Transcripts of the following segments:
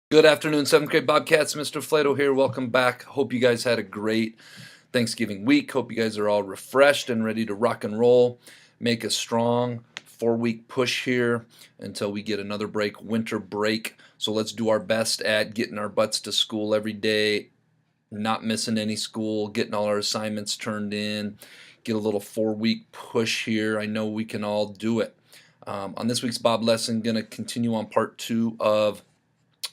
Good afternoon, 7th grade Bobcats. Mr. Flato here. Welcome back. Hope you guys had a great Thanksgiving week. Hope you guys are all refreshed and ready to rock and roll. Make a strong 4-week push here until we get another break, winter break. So let's do our best at getting our butts to school every day, not missing any school, getting all our assignments turned in, get a little 4-week push here. I know we can all do it. On this week's B.O.B Lesson, going to continue on part 2 of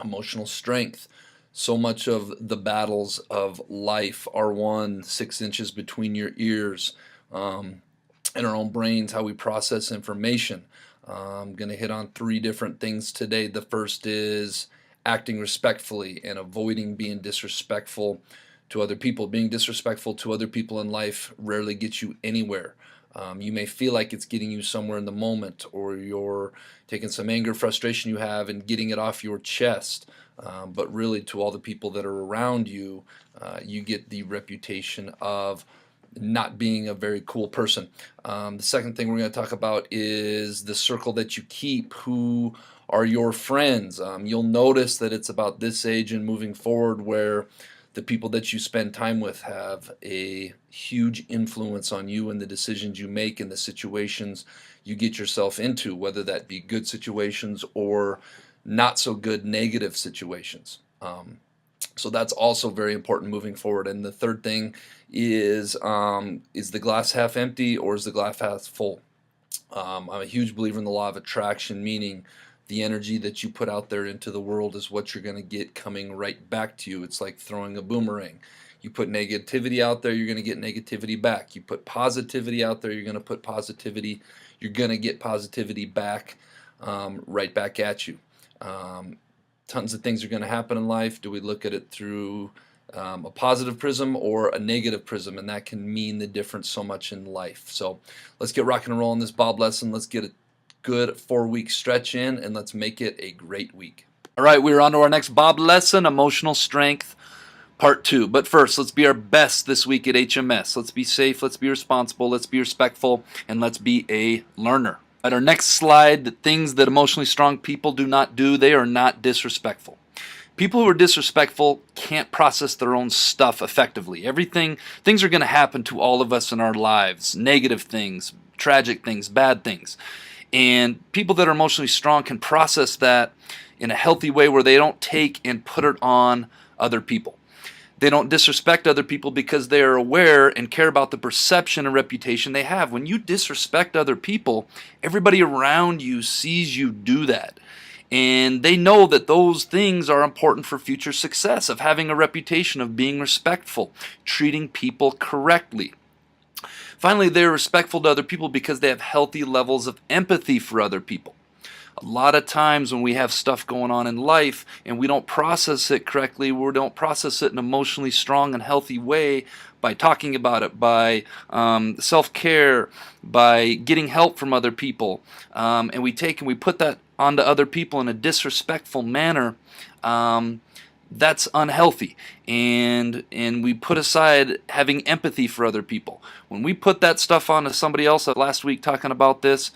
emotional strength. So much of the battles of life are won 6 inches between your ears, in our own brains, how we process information. I'm going to hit on 3 different things today. The first is acting respectfully and avoiding being disrespectful to other people. Being disrespectful to other people in life rarely gets you anywhere. You may feel like it's getting you somewhere in the moment, or you're taking some anger, frustration you have and getting it off your chest. But really, to all the people that are around you, you get the reputation of not being a very cool person. The second thing we're going to talk about is the circle that you keep. Who are your friends? You'll notice that it's about this age and moving forward where the people that you spend time with have a huge influence on you and the decisions you make and the situations you get yourself into, whether that be good situations or not so good negative situations. So that's also very important moving forward. And the third thing is the glass half empty or is the glass half full? I'm a huge believer in the law of attraction, meaning the energy that you put out there into the world is what you're going to get coming right back to you. It's like throwing a boomerang. You put negativity out there, you're going to get negativity back. You put positivity out there, you're going to put positivity. You're going to get positivity back, right back at you. Tons of things are going to happen in life. Do we look at it through a positive prism or a negative prism? And that can mean the difference so much in life. So let's get rock and roll in this B.O.B lesson. Let's get a good 4-week stretch in, and let's make it a great week. All right, we're on to our next B.O.B lesson, emotional strength, part 2. But first, let's be our best this week at HMS. Let's be safe, let's be responsible, let's be respectful, and let's be a learner. At our next slide, the things that emotionally strong people do not do, they are not disrespectful. People who are disrespectful can't process their own stuff effectively. Things are going to happen to all of us in our lives. Negative things, tragic things, bad things. And people that are emotionally strong can process that in a healthy way where they don't take and put it on other people. They don't disrespect other people because they are aware and care about the perception and reputation they have. When you disrespect other people, everybody around you sees you do that. And they know that those things are important for future success, of having a reputation, of being respectful, treating people correctly. Finally, they're respectful to other people because they have healthy levels of empathy for other people. A lot of times when we have stuff going on in life and we don't process it correctly, we don't process it in an emotionally strong and healthy way by talking about it, by self-care, by getting help from other people, and we take and we put that onto other people in a disrespectful manner, that's unhealthy. And we put aside having empathy for other people. When we put that stuff onto somebody else, last week talking about this,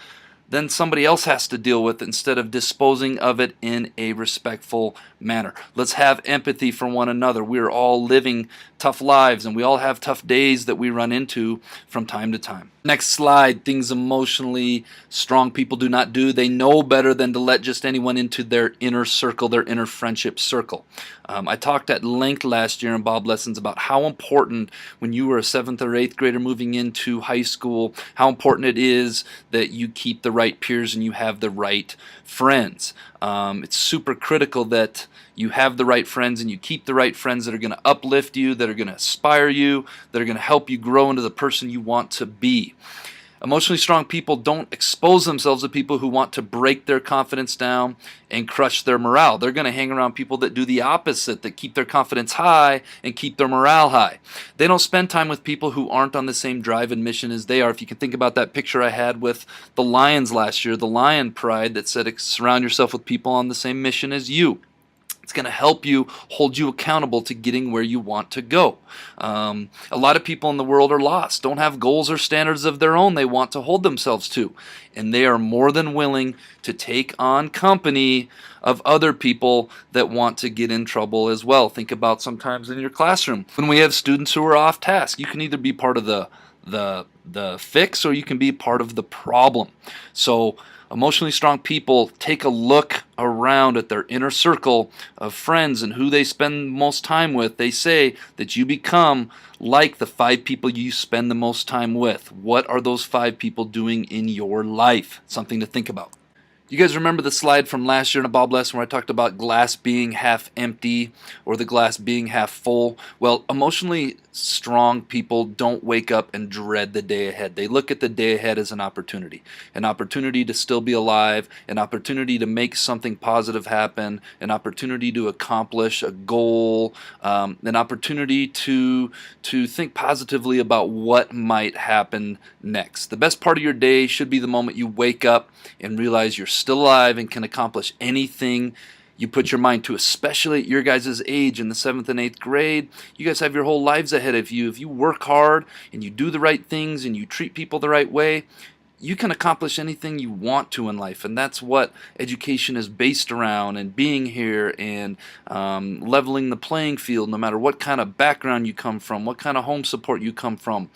then somebody else has to deal with it instead of disposing of it in a respectful manner. Let's have empathy for one another. We're all living tough lives, and we all have tough days that we run into from time to time. Next slide, things emotionally strong people do not do. They know better than to let just anyone into their inner circle, their inner friendship circle. I talked at length last year in B.O.B lessons about how important, when you were a 7th or 8th grader moving into high school, how important it is that you keep the right peers and you have the right friends. It's super critical that you have the right friends and you keep the right friends that are going to uplift you, that are going to inspire you, that are going to help you grow into the person you want to be. Emotionally strong people don't expose themselves to people who want to break their confidence down and crush their morale. They're going to hang around people that do the opposite, that keep their confidence high and keep their morale high. They don't spend time with people who aren't on the same drive and mission as they are. If you can think about that picture I had with the Lions last year, the Lion Pride that said surround yourself with people on the same mission as you. It's going to help you hold you accountable to getting where you want to go. A lot of people in the world are lost, don't have goals or standards of their own they want to hold themselves to. And they are more than willing to take on company of other people that want to get in trouble as well. Think about sometimes in your classroom when we have students who are off task. You can either be part of the fix, or you can be part of the problem. So emotionally strong people take a look around at their inner circle of friends and who they spend most time with. They say that you become like the 5 people you spend the most time with. What are those 5 people doing in your life? Something to think about. You guys remember the slide from last year in a B.O.B lesson where I talked about glass being half empty or the glass being half full? Well, emotionally strong people don't wake up and dread the day ahead. They look at the day ahead as an opportunity to still be alive, an opportunity to make something positive happen, an opportunity to accomplish a goal, an opportunity to think positively about what might happen next. The best part of your day should be the moment you wake up and realize you're still alive and can accomplish anything you put your mind to, especially at your guys' age in the 7th and 8th grade. You guys have your whole lives ahead of you. If you work hard and you do the right things and you treat people the right way, you can accomplish anything you want to in life. And that's what education is based around, and being here and leveling the playing field no matter what kind of background you come from, what kind of home support you come from.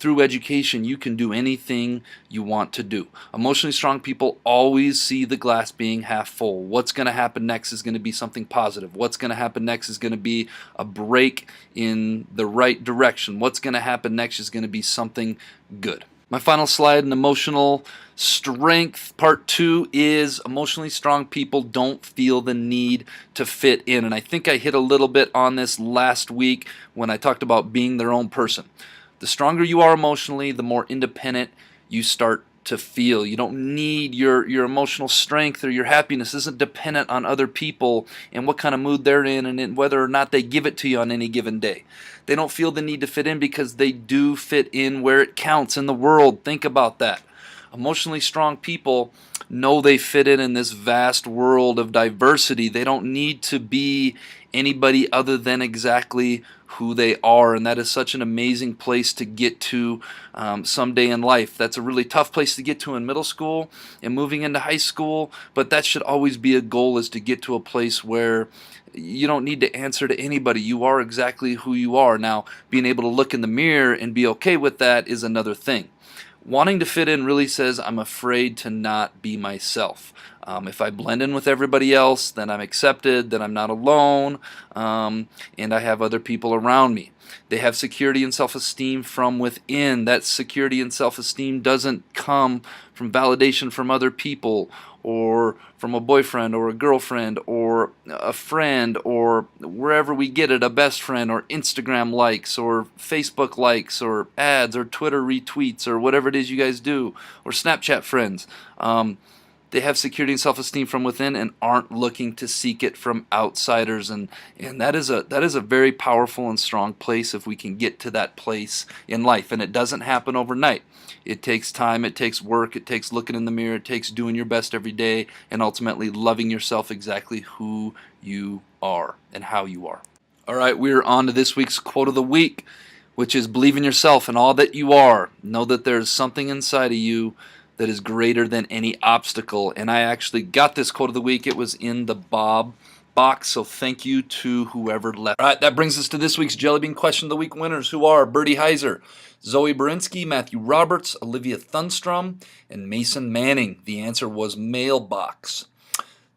Through education, you can do anything you want to do. Emotionally strong people always see the glass being half full. What's going to happen next is going to be something positive. What's going to happen next is going to be a break in the right direction. What's going to happen next is going to be something good. My final slide in emotional strength, part 2, is emotionally strong people don't feel the need to fit in. And I think I hit a little bit on this last week when I talked about being their own person. The stronger you are emotionally, the more independent you start to feel. You don't need your emotional strength, or your happiness isn't dependent on other people and what kind of mood they're in and whether or not they give it to you on any given day. They don't feel the need to fit in because they do fit in where it counts in the world. Think about that. Emotionally strong people know they fit in this vast world of diversity. They don't need to be anybody other than exactly who they are, and that is such an amazing place to get to someday in life. That's a really tough place to get to in middle school and moving into high school, but that should always be a goal, is to get to a place where you don't need to answer to anybody. You are exactly who you are. Now, being able to look in the mirror and be okay with that is another thing. Wanting to fit in really says I'm afraid to not be myself. If I blend in with everybody else, then I'm accepted, then I'm not alone, and I have other people around me. They have security and self-esteem from within. That security and self-esteem doesn't come from validation from other people, or from a boyfriend or a girlfriend or a friend, or wherever we get it, a best friend, or Instagram likes, or Facebook likes, or ads, or Twitter retweets, or whatever it is you guys do, or Snapchat friends. They have security and self-esteem from within and aren't looking to seek it from outsiders, and that is a very powerful and strong place if we can get to that place in life. And it doesn't happen overnight. It takes time, it takes work, it takes looking in the mirror, it takes doing your best every day, and ultimately loving yourself exactly who you are and how you are. All right, we're on to this week's quote of the week, which is believe in yourself and all that you are. Know that there's something inside of you that is greater than any obstacle. And I actually got this quote of the week. It was in the B.O.B box, so thank you to whoever left. All right, that brings us to this week's Jellybean Question of the Week winners, who are Bertie Heiser, Zoe Berinsky, Matthew Roberts, Olivia Thunstrom, and Mason Manning. The answer was mailbox.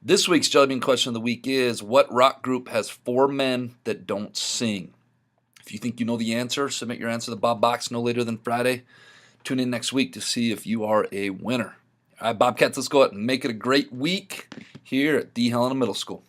This week's Jellybean Question of the Week is, what rock group has 4 men that don't sing? If you think you know the answer, submit your answer to the B.O.B box no later than Friday. Tune in next week to see if you are a winner. All right, Bobcats, let's go out and make it a great week here at D. Helena Middle School.